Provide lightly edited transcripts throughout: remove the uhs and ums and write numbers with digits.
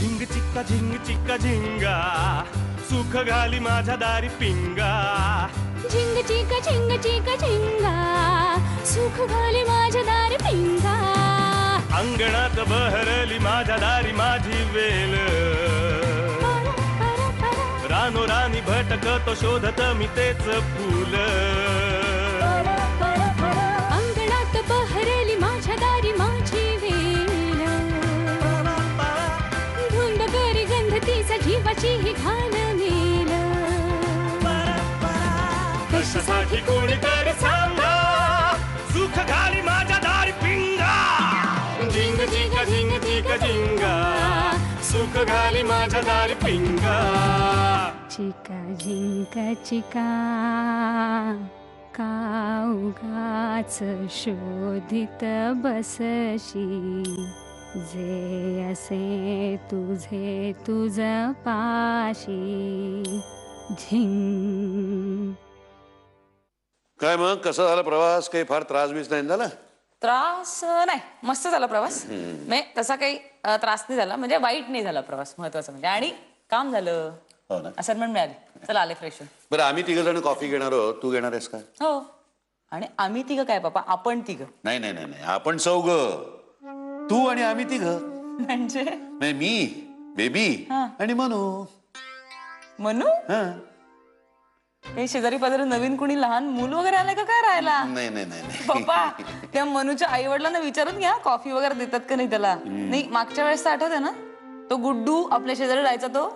झिंग चिक्का झिंगा सुख घाली माझ्या दारी पिंगा झिंग चिका झिंगा सुख घाली माझ्या दारी पिंगा अंगणात बहरली माझ्या दारी माझी वेल रानो रानी भटकतो शोधत मी तेच फूल अंगणात बहरली माझ्या दारी माझी वेल धुंद करी गंध तिचा जीवाची ही घालवेल कशासाठी कोणीतरी सांगा सुख घाली माझ्या दारी पिंगा झिंग चिक्का झिंगा सुख घाली माझ्या दारी पिंगा चिका झिंका चिका का उगाच शोधित बसशी जे असे तुझे तुझ पाशी झिंग. काय मग कसा झाला प्रवास? काही फार त्रास बीस नाही झाला? त्रास नाही, मस्त झाला प्रवास. म्हणजे तसा काही त्रास नाही झाला, म्हणजे वाईट नाही झाला प्रवास, महत्वाचं म्हणजे. आणि काम झालं, हो ना. असाइनमेंट मिळाली. चला आले फ्रेश. बरं, आम्ही तिघ जण कॉफी घेणार आहोत. तू घेणार आहेस का? हो. आणि आम्ही तिघ काय पापा? आपण तिघ नाही नाही नाही नाही, आपण चौघ. तू आणि आम्ही तिघ. म्हणजे नाही, मी, बेबी आणि मनू. मनू? हा. काही शेजारी पाजारी नवीन कुणी लहान मूल वगैरे आलंय का काय राहायला? नाही नाही नाही नाही. पप्पा, त्या मनूच्या आई वडिलांना विचारून घ्या कॉफी वगैरे देतात का नाही त्याला. नाही, मागच्या वेळेस आठवते ना, तो गुड्डू आपल्या शेजारी राहायचा तो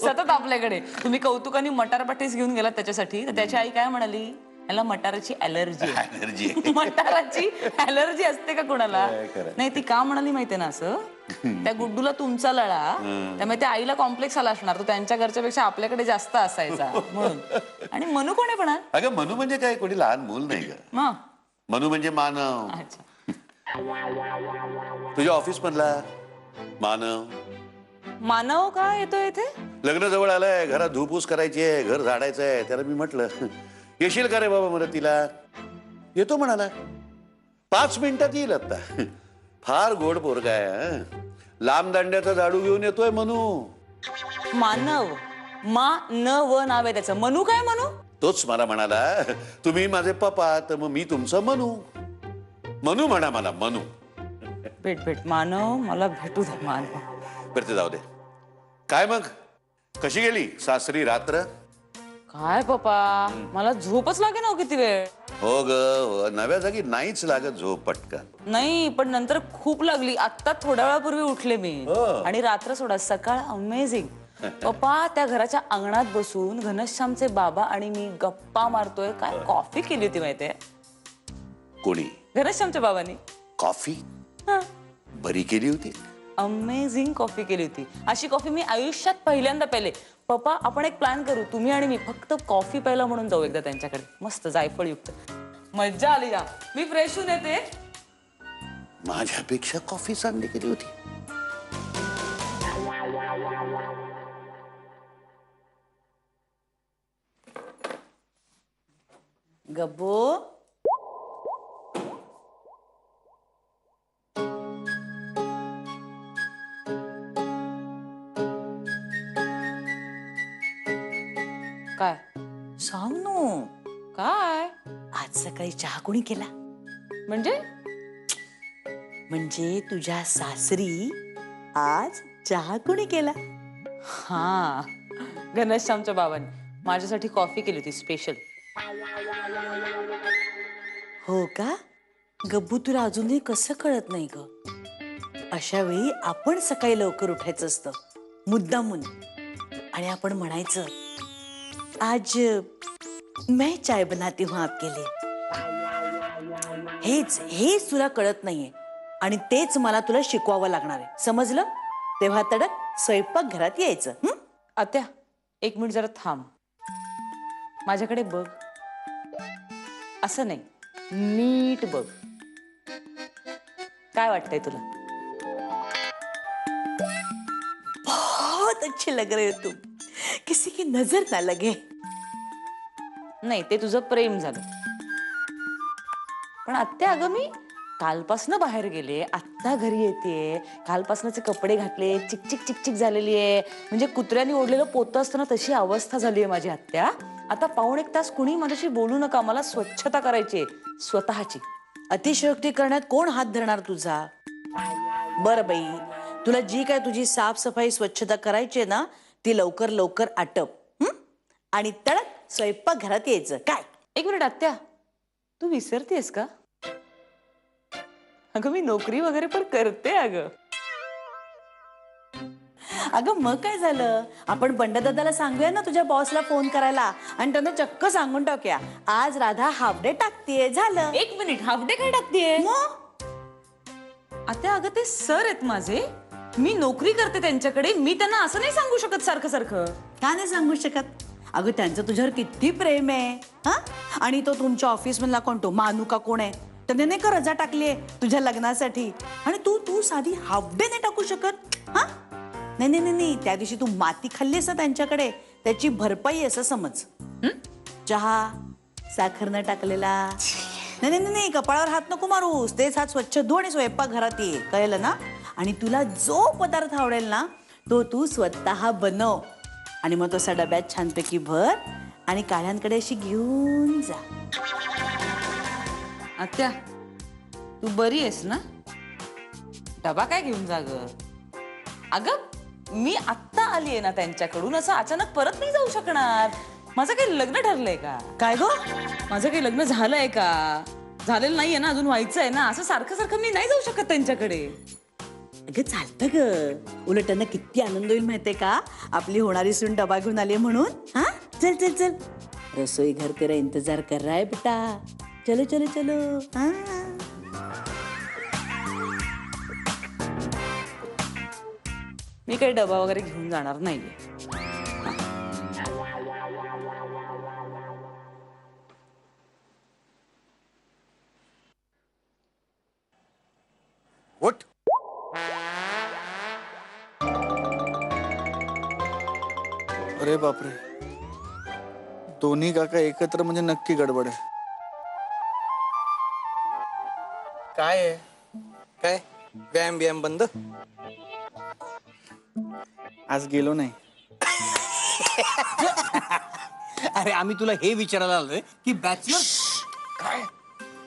सतत आपल्याकडे. तुम्ही कौतुकाने मटार पाठीस घेऊन गेलात त्याच्यासाठी, तर त्याची आई काय म्हणाली, याला मटाराची अलर्जी अलर्जी. मटाराची अलर्जी असते का कोणाला? नाही, ती का म्हणाली माहितीये ना असं, त्या गुड्डूला तुमचा लळा, त्यामुळे त्या आईला कॉम्प्लेक्स आला असणार, तो त्यांच्या घरच्यापेक्षा आपल्याकडे जास्त असायचा म्हणून. आणि मनू कोण आहे पण? अगं, मनू म्हणजे काय, कोणी लहान मूल नाही ग. मग मनू म्हणजे मानव. अच्छा. तुझ्या ऑफिस मधला मानव. मानव का येतोय इथे? लग्न जवळ आलंय, घरात धूपूस करायची आहे, घर झाडायचं आहे. त्याला मी म्हटलं, येशील का रे बाबा मदतीला? येतो म्हणाला. 5 मिनिटात येईल आता. फार गोड पोरगा आहे. लांब दांड्याचा झाडू घेऊन येतोय मनू. मानव, व नाव आहे त्याचं. मनू काय मनू? तोच मला म्हणाला, तुम्ही माझे पप्पा, तर मग मी तुमचं मनू. मनू म्हणा मला, मनू. भेट मानव, मला भेटू दे मानव. बरं, ते जाऊ दे. काय मग, कशी गेली सासरी रात्र? काय पप्पा, मला झोपच लागे ना किती वेळ. हो ग, नव्या जागी नाहीच लागत झोप पटकन. नाही, पण नंतर खूप लागली. आता थोड्या वेळापूर्वी उठले मी. आणि रात्र सोडा, सकाळ अमेझिंग. पप्पा, त्या घराच्या अंगणात बसून घनश्यामचे बाबा आणि मी गप्पा मारतोय. काय कॉफी केली होती माहितीये? कोणी? घनश्यामच्या बाबांनी. कॉफी बरी केली होती. अमेझिंग कॉफी केली होती. अशी कॉफी मी आयुष्यात पहिल्यांदा प्यायले. पप्पा, आपण एक प्लॅन करू, तुम्ही आणि मी फक्त कॉफी प्यायला म्हणून जाऊ एकदा त्यांच्याकडे. मस्त जायफळयुक्त. मज्जा आली. या, मी फ्रेश होऊन येते. माझ्यापेक्षा कॉफी चांगली केली होती. गब्बू, काय सांग नो. काय? आज सकाळी चहा कोणी केला? म्हणजे म्हणजे तुझ्या सासरी आज चहा कोणी केला? हा, घनश्यामच्या बाबांनी माझ्यासाठी कॉफी केली होती स्पेशल. हो का? गब्बू, तुला अजूनही कसं कळत नाही ग? अशा वेळी आपण सकाळी लवकर उठायचं असतं, मुद्दामून. आणि आपण म्हणायचं, आज मैं चाय बनाती हूं आपके लिए. हेच तुला कळत नाहीये, आणि तेच मला तुला शिकवावं लागणार आहे, समजलं? तेव्हा तडक स्वयंपाक घरात यायचं. आत्या, 1 मिनिट जरा थांब. माझ्याकडे बघ. असं नाही, नीट बघ. काय वाटतंय तुला? बहुत अच्छे लग रहे हो तुम. किसी की नजर ना लगे. नाही, ते तुझं प्रेम झालं. पण आत्या, अगं मी कालपासनं बाहेर गेले. आता घरी येते, कालपासनचे कपडे घातले, चिकचिक चिकचिक झालेली आहे, म्हणजे कुत्र्याने ओढलेलं पोतं असताना तशी अवस्था झाली आहे माझी आत्या. आता पाऊण एक तास कुणी माझ्याशी बोलू नका, मला स्वच्छता करायची स्वतःची. अतिशयोक्ती करण्यात कोण हात धरणार तुझा? बरं बाई, तुला जी काय तुझी साफसफाई स्वच्छता करायची आहे ना, ती लवकर लवकर आटप. हं? आणि तडक स्वयंपाक घरात यायचं काय? एक मिनिट आत्या, तू विसरतेस का? अगं मी नोकरी वगैरे पण करते अगं. अगं मग काय झालं, आपण बंडदादाला सांगूया ना तुझ्या बॉसला फोन करायला आणि त्यांना चक्क सांगून टाकूया आज राधा हाफ डे टाकतीये. झालं. एक मिनिट, हाफ डे काय टाकतेय? मग आता अगं ते सर आहेत माझे, मी नोकरी करते त्यांच्याकडे, मी त्यांना असं नाही सांगू शकत सारखं सारखं. का नाही सांगू शकत? अगं त्यांचं तुझ्यावर किती प्रेम आहे. हा, आणि तो तुमच्या ऑफिस मधला कोण, तो मानू का कोण आहे, त्याने नाही का रजा टाकलीये तुझ्या लग्नासाठी, आणि तू तू साधी हाफ डे नाही टाकू शकत? हा, नाही नाही नाही, त्या दिवशी तू माती खाल्लीस ना त्यांच्याकडे, त्याची भरपाई असं समज. चहा साखर न टाकलेला. नाही नाही नाही, कपाळावर हात नको मारूस, तेच हात स्वच्छ धु आणि स्वयंपाक घरात ये, कळलं ना? आणि तुला जो पदार्थ आवडेल ना तो तू स्वतः बनव आणि मग तसा डब्यात छानपैकी भर आणि काळ्यांकडे अशी घेऊन जा. आत्या, तू बरी आहेस ना? डबा काय घेऊन जा ग? अगं मी आत्ता आली आहे ना त्यांच्याकडून, असं अचानक परत नाही जाऊ शकणार. माझं काही लग्न ठरलंय का? काय गो? माझं काही लग्न झालंय का? झालेलं नाहीये ना, अजून व्हायचं आहे ना. असं सारखं सारखं मी नाही जाऊ शकत त्यांच्याकडे. अगं चालतं ग, उलट त्यांना किती आनंद होईल माहितीये का, आपली होणारी सून डबा घेऊन आली म्हणून. हा, चल चल चल, रसोई घर तेरा इंतजार कर रहा है बेटा, चलो चलो चलो. हा, मी काही डबा वगैरे घेऊन जाणार नाहीये. उठ. अरे बापरे, दोन्ही काका एकत्र म्हणजे नक्की गडबड आहे. काय आहे? काय व्यायाम बियाम बंद? आज गेलो नाही. अरे आम्ही तुला हे विचारायला आलोय की बॅचलर्स काय,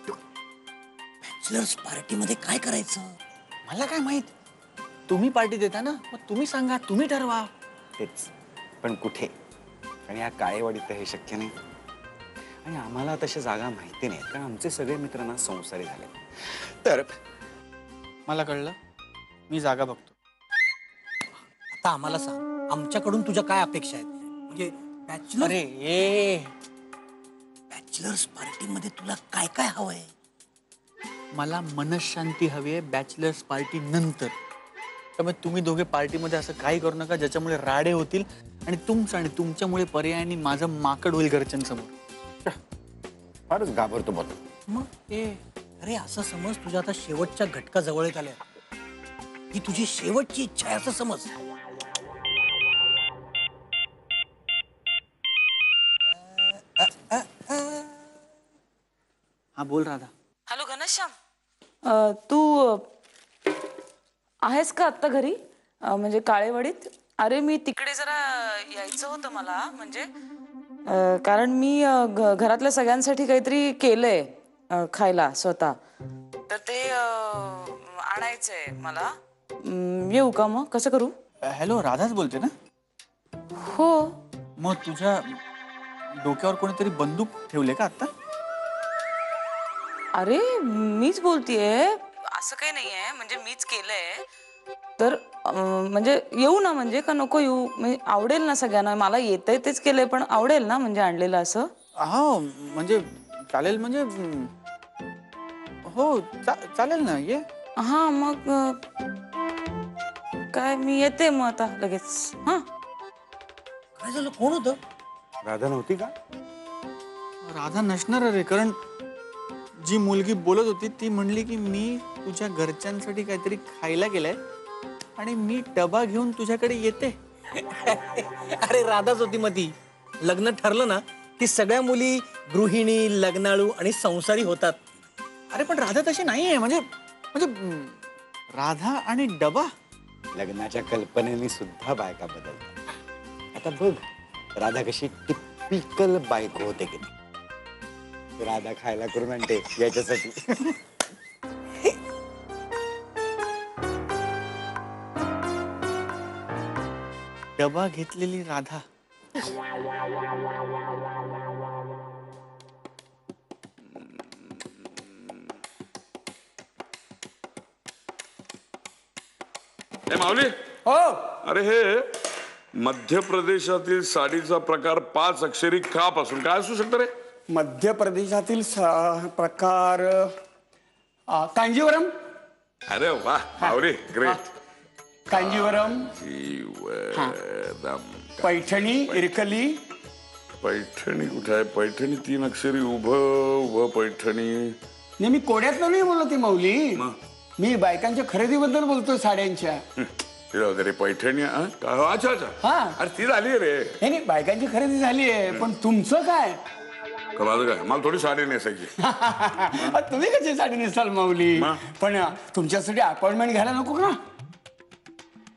बॅचलर्स पार्टी मध्ये काय करायचं? मला काय माहित, तुम्ही पार्टी देता ना, मग तुम्ही सांगा, तुम्ही ठरवा. तेच, पण कुठे? आणि या काळेवाडीत तर हे शक्य नाही. आणि आम्हाला तशा जागा माहिती नाहीत, कारण आमचे सगळे मित्र ना संसारी झाले. तर मला कळलं, मी जागा बघतो. आता आम्हाला सांग, आमच्याकडून तुझ्या काय अपेक्षा आहेत? म्हणजे बॅचलर, अरे ए, बॅचलर्स पार्टी मध्ये तुला काय काय हवंय? मला मनशांती हवी आहे बॅचलर्स पार्टी नंतर. त्यामुळे तुम्ही दोघे पार्टीमध्ये असं काही करू नका ज्याच्यामुळे राडे होतील आणि तुमच्यामुळे पर्यायाने माझं माकड होईल घरच्यांसमोर. फारच घाबरतो बघ. मग ए, अरे असं समज, तुझ्या आता शेवटच्या घटका जवळ आल्या, ही तुझी शेवटची इच्छा आहे असं समज. हा बोल राधा. हॅलो घनश्याम, तू आहेस का आत्ता घरी? म्हणजे काळेवाडीत. अरे मी तिकडे जरा यायचं होतं मला, म्हणजे कारण मी घरातल्या सगळ्यांसाठी काहीतरी केलंय खायला स्वतः, तर ते आणायचंय मला. येऊ का मग? कसं करू? हॅलो, राधाच बोलते ना? हो. मग तुझ्या डोक्यावर कोणीतरी बंदूक ठेवले का आता? अरे मीच बोलतीये, असं काही नाहीये, म्हणजे मीच केलंय. तर म्हणजे येऊ ना, म्हणजे का नको येऊ? म्हणजे आवडेल ना सगळ्यांना? मला येतंय तेच केलंय, पण आवडेल ना म्हणजे आणलेलं असं? हा म्हणजे चालेल, म्हणजे हो चालेल ना, ये. हा मग काय, मी येते मग आता लगेच. हा, काय झालं? कोण होतं? राधा नव्हती का? राधा नसणार रे, कारण जी मुलगी बोलत होती ती म्हणली की मी तुझ्या घरच्यांसाठी काहीतरी खायला गेलाय आणि मी डबा घेऊन तुझ्याकडे येते. अरे राधाच होती मग ती. लग्न ठरलं ना की सगळ्या मुली गृहिणी, लग्नाळू आणि संसारी होतात. अरे पण राधा तशी नाहीये, म्हणजे राधा आणि डबा. लग्नाच्या कल्पनेने सुद्धा बायका बदलतात. आता बघ राधा कशी टिपिकल बायको होते की नाही. राधा खायला करून आणते याच्यासाठी. डबा घेतलेली राधा. ए माऊली, हो अरे हे मध्य प्रदेशातील साडीचा प्रकार 5 अक्षरी का पासून काय असू शकतं रे? मध्य प्रदेशातील प्रकार कांजीवरम. अरे वा माऊली, ग्रेट. कांजीवरम, जीवदम. पैठणी, इरकली. पैठणी कुठे आहे? पैठणी 3 अक्षरी उभं पैठणी. नाही, मी कोड्यातलं नाही बोलत माऊली. मी बायकांच्या खरेदीबद्दल बोलतो साड्यांच्या. रे पैठणी. अच्छा अच्छा. हा. अरे ती झाली रे. नाही बायकांची खरेदी झाली आहे, पण तुमचं काय? माझं काय, मला थोडी साडी नेसायची. तुम्ही कशी साडी नेसाल माऊली? पण तुमच्यासाठी अपॉइंटमेंट घ्यायला नको का?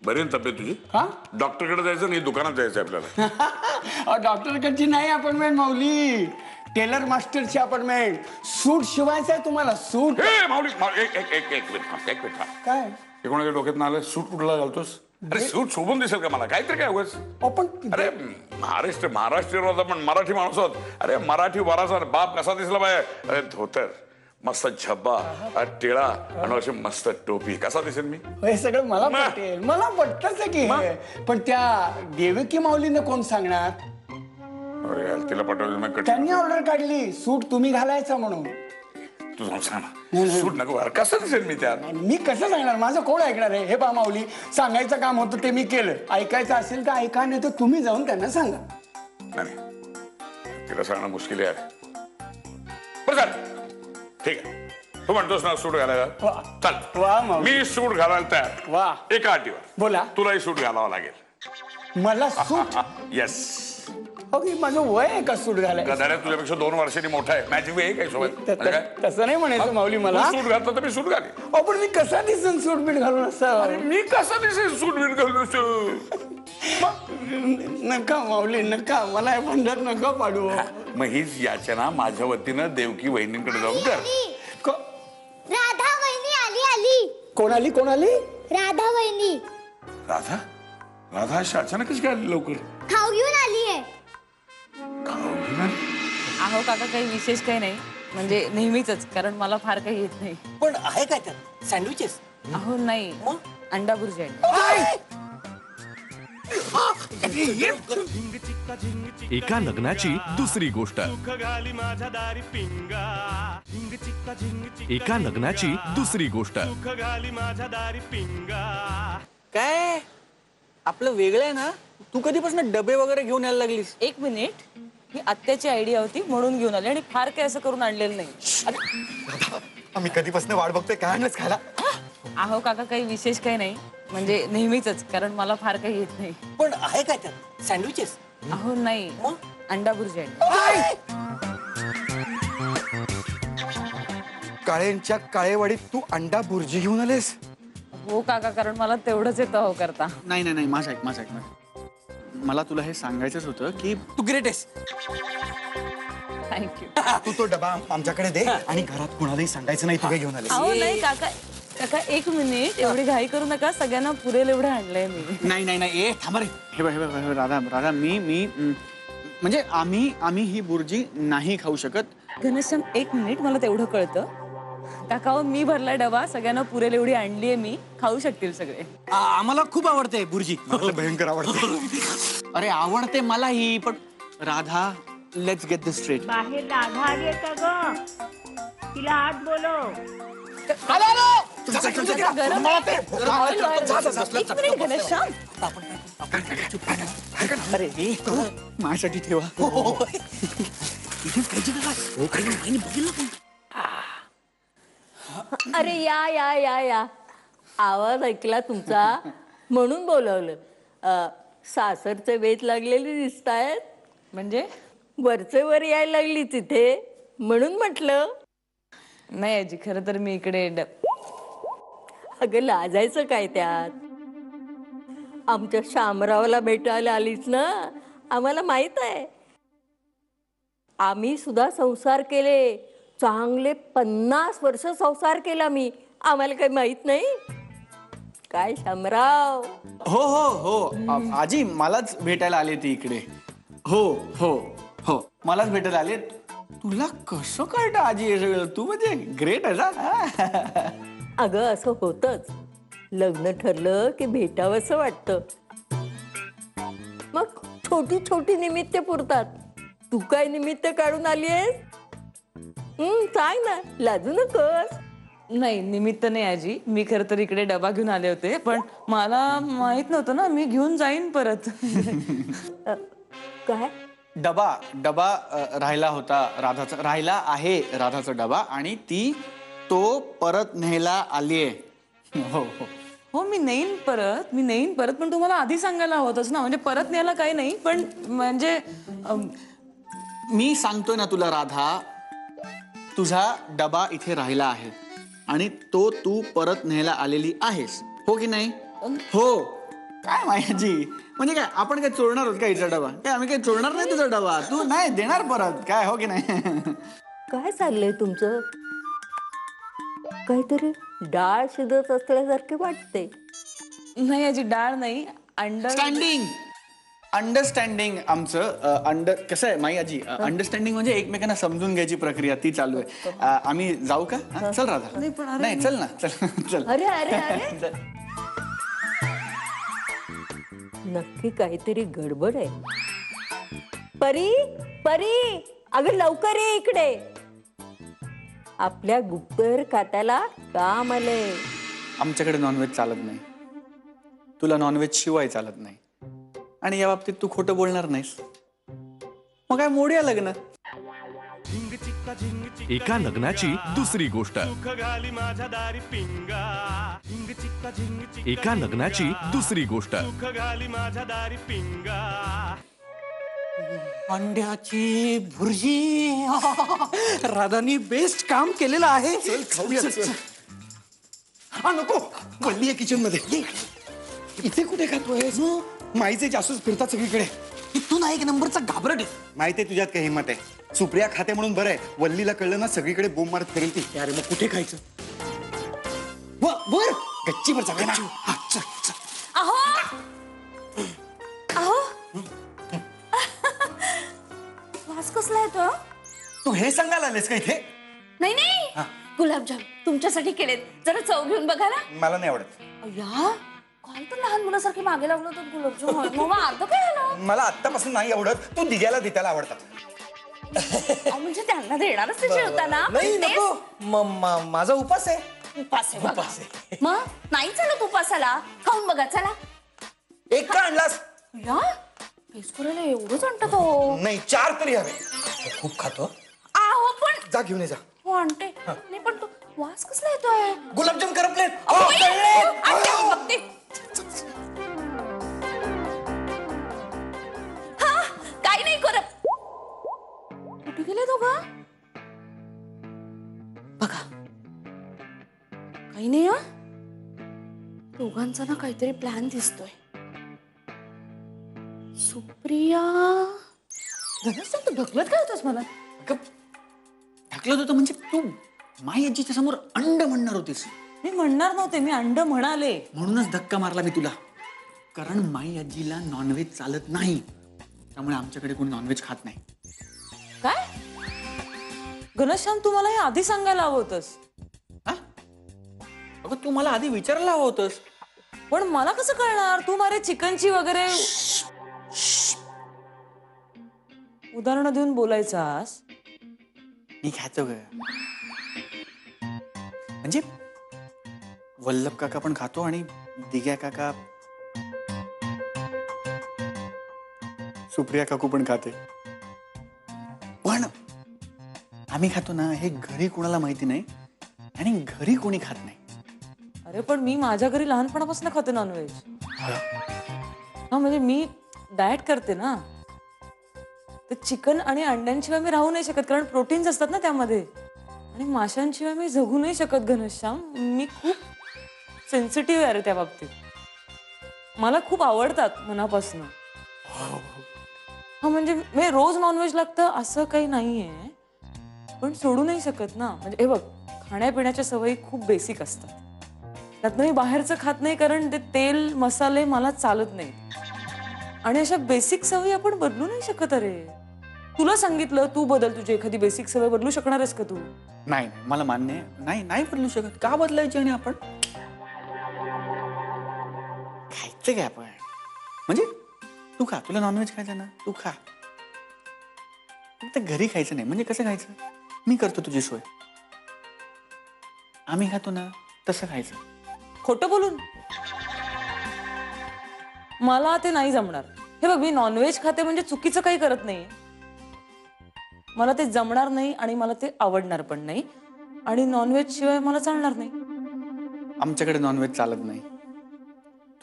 बरी ना तब्येत तुझी? हा, डॉक्टरकडे जायचं नाही, दुकानात जायचं आपल्याला. डॉक्टरकडची नाही अपॉइंटमेंट माऊली, टेलर मास्टरची अपॉइंटमेंट. सूट शिवायचं आहे तुम्हाला, सूट. ए माऊली, एक मिनिट. काय हे कोणाच्या डोक्यात आलं? सूट कुठला घालतोस? अरे सूट शोभून दिसेल का मला? काहीतरी काय उगाच. पण अरे महाराष्ट्रीयन होता पण मराठी माणूस आहोत. अरे मराठी वराचा बाप कसा दिसला पाहिजे? अरे धोतर, मस्त झब्बा, टिळा आणि अशी मस्त टोपी, कसा दिसेल मी? हे सगळं मला पटेल, मला पटतच आहे की हे. पण त्या देवकी माऊलीनं कोण सांगणार? अरे यार, तिला पटवलं त्यांनी ऑर्डर काढली सूट तुम्ही घालायचा म्हणून. तू जाऊन सांग ना, सूट नको. कसं दिसेल मी त्यात? मी कसं सांगणार? माझं कोण ऐकणार आहे? हे पहा माऊली, सांगायचं काम होतं ते मी केलं. ऐकायचं असेल तर ऐका, नाही तर तुम्ही जाऊन त्यांना सांगा. नाही, तिला सांगणं मुश्किल आहे. बरं चाल, ठीक आहे. तू म्हणतोस ना सूट घालायला, चल वा माऊली, मी सूट घालायला तयार. वा. एका अटीवर. बोला. तुलाही सूट घालावं लागेल. मला सूट? येस. माझं वय आहे का सूट घालायचं? गधाड्या तुझ्यापेक्षा 2 वर्षांनी मोठा आहे. मॅजिक आहे काय सोबत? तसं नाही म्हणायचं माऊली मला. सूट घातलं तर मी सूट घालेन. पण मी कसा दिसन सूट बीट घालून असं? मी कसा दिसेल सूट बीट घालून? नका माऊली, नका. मला हे भांडत नका पाडू. मग हीच याचना माझ्या वतीनं देवकी वहिनींकडे जाऊन कर. राधा वहिनी आली. कोण आली? राधा वहिनी राधा? राधा अशी अचानकच काय आली लवकर? खाऊ घेऊन आली आहे. अहो काका, काही विशेष काही नाही, म्हणजे नेहमीच, कारण मला फार काही येत नाही. पण आहे काय त्यात? सँडविचेस? अहो नाही, अंडा भुर्जी आहे. एका लग्नाची दुसरी गोष्ट. एका लग्नाची दुसरी गोष्ट. काय आपलं वेगळं आहे ना? तू कधीपासून डबे वगैरे घेऊन यायला लागलीस? 1 मिनिट, ही आत्याची आयडिया होती म्हणून घेऊन आली, आणि फार काही असं करून आणलेलं नाही. आम्ही कधीपासून वाट बघतोय, काय आणलंच खायला? अहो काका, काही विशेष काही नाही, म्हणजे नेहमीच, कारण मला फार काही येत नाही. पण आहे काय त्यात? सँडविचेस? अहो नाही, अंडा भुर्जी आहे. काळेंच्या काळेवाडीत तू अंडा भुर्जी घेऊन आलेस? हो काका, कारण मला तेवढंच येतं हो करता. नाही, माझं ऐक. मला तुला हे सांगायचंच होतं की तू ग्रेट आहेस. थँक्यू. तू तो डबा आमच्याकडे दे, आणि घरात कुणालाही सांगायचं नाही तू काय घेऊन आलेस. अहो नाही काका, 1 मिनिट, एवढी घाई करू नका. सगळ्यांना पुरेल एवढं आणलंय मी. नाही, थांबा रे. हे राधा, मी म्हणजे आम्ही ही बुर्जी नाही खाऊ शकत. घनश्याम, 1 मिनिट, मला तेवढं कळतं. काका, मी भरलाय डबा, सगळ्यांना पुरेल एवढी आणलीये मी, खाऊ शकतील सगळे. आम्हाला खूप आवडते बुर्जी. भयंकर आवडते. अरे आवडते मलाही, पण Radha, let's get this straight. बाहेर राधा आली का ग? तिला आत बोलव. गरम ऑइल बाहेर. 1 मिनिट घनश्याम. अरे माझ्यासाठी ठेवा. अरे या आवाज ऐकला तुमचा म्हणून बोलवलं. सासरचे वेध लागलेले दिसतायत. म्हणजे वरचे वर यायला लागली तिथे म्हणून म्हटलं. नाही आजी, खरं तर मी इकडे अगं लाजायचं काय त्यात? आमच्या शामरावला भेटायला आलीस ना, आम्हाला माहित आहे. आम्ही सुद्धा संसार केले, चांगले 50 वर्ष संसार केला मी. आम्हाला काही माहित नाही काय शामराव? हो हो हो आजी मलाच भेटायला आले ती इकडे. हो हो हो मलाच भेटायला आले. तुला कसं कळतं आजी हे सगळं? तू म्हणजे ग्रेट आहे ना. अगं असं होतच, लग्न ठरलं की भेटावंसं वाटतं. मग छोटी छोटी निमित्त पुरतात. तू काय निमित्त काढून आली आहेस? सांग ना, लाजू नकोस. नाही निमित्त नाही आजी, मी खरं तर इकडे डबा घेऊन आले होते, पण मला माहित नव्हतं ना, मी घेऊन जाईन परत. काय? डबा डबा राहिला होता राधाचा, राहिला आहे राधाचा डबा आणि ती तो परत न्यायला आलीये. हो हो हो मी नेईन परत, पण तुम्हाला आधी सांगायला हवंच ना. म्हणजे परत न्यायला काही नाही, पण म्हणजे मी सांगतोय ना तुला राधा, तुझा डबा इथे राहिला आहे आणि तो तू परत न्यायला आलेली आहेस, हो की नाही? हो. काय मायाजी, म्हणजे काय आपण काय चोरणार आहोत का हिचा डबा? काय आम्ही काय चोरणार नाही तुझा डबा, तू नाही देणार परत काय, हो की नाही? काय चाललंय तुमचं? काहीतरी डाळ शिजत असल्यासारखे वाटते. नाही आजी, डाळ नाही, अंडरस्टँडिंग आमचं कसं आहे माई आजी, अंडरस्टँडिंग म्हणजे एकमेकांना समजून घ्यायची प्रक्रिया ती चालू आहे. आम्ही जाऊ का? चल राधा. नाही चल ना, चल चल. अरे अरे अरे नक्की काहीतरी गडबड आहे. परी परी, अगं लवकर ये इकडे. आपल्या गुप्तहेर खात्याला काम आलंय. आमच्याकडे नॉनव्हेज चालत नाही, तुला नॉनव्हेज शिवाय चालत नाही, आणि या बाबतीत तू खोटं बोलणार नाहीस. मग काय मोडूया लग्न. एका लग्नाची दुसरी गोष्ट. माझ्या दारी पिंगा. एका लग्नाची दुसरी गोष्ट. घाली माझ्या दारी पिंगा. अंड्याची भुर्जी. राधानी बेस्ट काम केलेलं आहे. हा नको, वल्ली आहे किचन मध्ये. इथे कुठे खातोय? माईचे जासूस फिरतात सगळीकडे. तू ना एक नंबरचा घाबरट आहे. माहिती आहे तुझ्यात काही हिंमत आहे? सुप्रिया खाते म्हणून बरं आहे, वल्लीला कळलं ना सगळीकडे बोंब मारत फिरेल ती. अरे मग कुठे खायचं? वर गच्चीवर जाऊया ना. अहो अहो, वास कसला येतो? तू हे सांगायला आलेस का इथे? नाही नाही, गुलाबजाम तुमच्यासाठी केलेत, जरा चव घेऊन बघा ना. मला नाही आवडत. या काय तर लहान मुलासारखी मागे लागलो तर गुलाबजाम मग अर्ध काय झालं? मला आत्तापासून नाही आवडत. तू दिग्याला देताला आवडतात. म्हणजे त्यांना देणारच ते जेवताना. नाही नको, माझा उपास आहे. उपास आहे. मग नाही चालत उपासाला, खाऊन बघा चला. एक का आणलास? या टेस्ट करायला एवढंच आणतात हो? नाही 4 तरी हवे. खूप खातो. आहो पण जा घेऊन ये जा. हो आणते. नाही पण तो वास कसला येतोय? गुलाबजाम करपलेत. हा काही नाही करत. कुठे गेले दोघं? बघा काही नाही. दोघांचा ना काहीतरी प्लॅन दिसतोय. सुप्रिया तू ढकलत काय होतस मला? ढकलत होतं म्हणजे तू माई आजीच्या समोर अंड म्हणणार होतीस. मी म्हणणार नव्हते, मी अंड म्हणाले. म्हणूनच धक्का मारला मी तुला, कारण माई आजीला नॉनव्हेज चालत नाही, त्यामुळे आमच्याकडे कोणी नॉनव्हेज खात नाही. काय घनश्याम, तू मला हे आधी सांगायला हवं होतंस. अगं तू मला आधी विचारायला हवं होतंस. पण मला कसं कळणार? तू मारे चिकनची वगैरे उदाहरणं देऊन बोलायचास. मी खातो ग, म्हणजे वल्लभ काका पण खातो आणि दिग्या काका, सुप्रिया काकू पण खाते. पण आम्ही खातो ना हे घरी कोणाला माहिती नाही आणि घरी कोणी खात नाही. अरे पण मी माझ्या घरी लहानपणापासून खाते नॉनव्हेज. हा म्हणजे मी डाएट करते ना, तर चिकन आणि अंड्यांशिवाय मी राहू नाही शकत, कारण प्रोटीन्स असतात ना त्यामध्ये, आणि माशांशिवाय मी जगू नाही शकत घनश्याम. मी खूप सेन्सिटिव्ह आहे रे त्या बाबतीत. मला खूप आवडतात मनापासून. हा म्हणजे रोज नॉनव्हेज लागतं असं काही नाहीये, पण सोडू नाही शकत ना. म्हणजे हे बघ, खाण्यापिण्याच्या सवयी खूप बेसिक असतात. त्यातनं मी बाहेरचं खात नाही कारण ते तेल मसाले मला चालत नाही. आणि अशा बेसिक सवयी आपण बदलू नाही शकत. अरे तुला सांगितलं तू बदल, तुझी एखादी बेसिक सवय बदलू शकणार आहेस का तू? नाही मला मान्य आहे. नाही नाही बदलू शकत. का बदलायची? आणि आपण खायचं काय आपण? म्हणजे तू खा, तुला नॉनव्हेज खायचं ना, तू खा. फक्त घरी खायचं नाही. म्हणजे कसं खायचं? मी करतो तुझी सोय. आम्ही खातो ना तसं खायचं. खोटं बोलून मला ते नाही जमणार. हे बघ, मी नॉनव्हेज खाते म्हणजे चुकीचं काही करत नाही. मला ते जमणार नाही आणि मला ते आवडणार पण नाही. आणि नॉनव्हेज शिवाय मला चालणार नाही. आमच्याकडे नॉनव्हेज चालत नाही.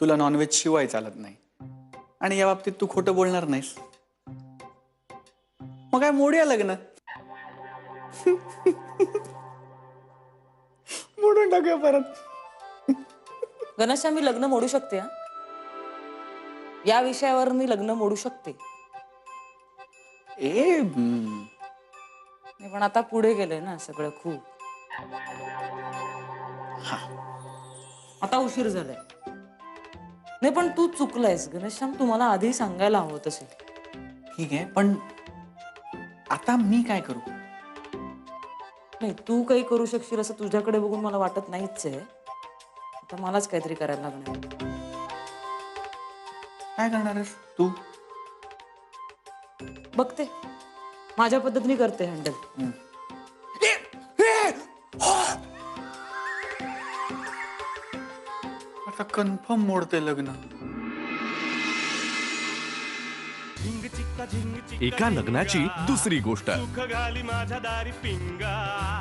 तुला नॉनव्हेज शिवाय चालत नाही. आणि या बाबतीत तू खोटं बोलणार नाहीस. मग काय मोडूया लग्न? मोडून टाकूया परत. गणेशा, मी लग्न मोडू शकते. हा, या विषयावर मी लग्न मोडू शकते. पण आता पुढे गेलंय ना सगळं खूप. आता उशीर झालाय. नाही पण तू चुकलायस गणेशश्याम. तू मला आधी सांगायला हवं तसे. ठीक आहे, पण आता मी काय करू? नाही, तू काही करू शकशील असं तुझ्याकडे बघून मला वाटत नाहीच आहे. आता मलाच काहीतरी करायला लागणार. काय करणार आहेस तू? बघते, माझ्या पद्धतीने करते हँडल. आता कन्फर्म मोडते लग्न. झिंग चिक्का झिंग चिक्का एका लग्नाची दुसरी गोष्ट. सुख घाली माझ्या दारी पिंगा.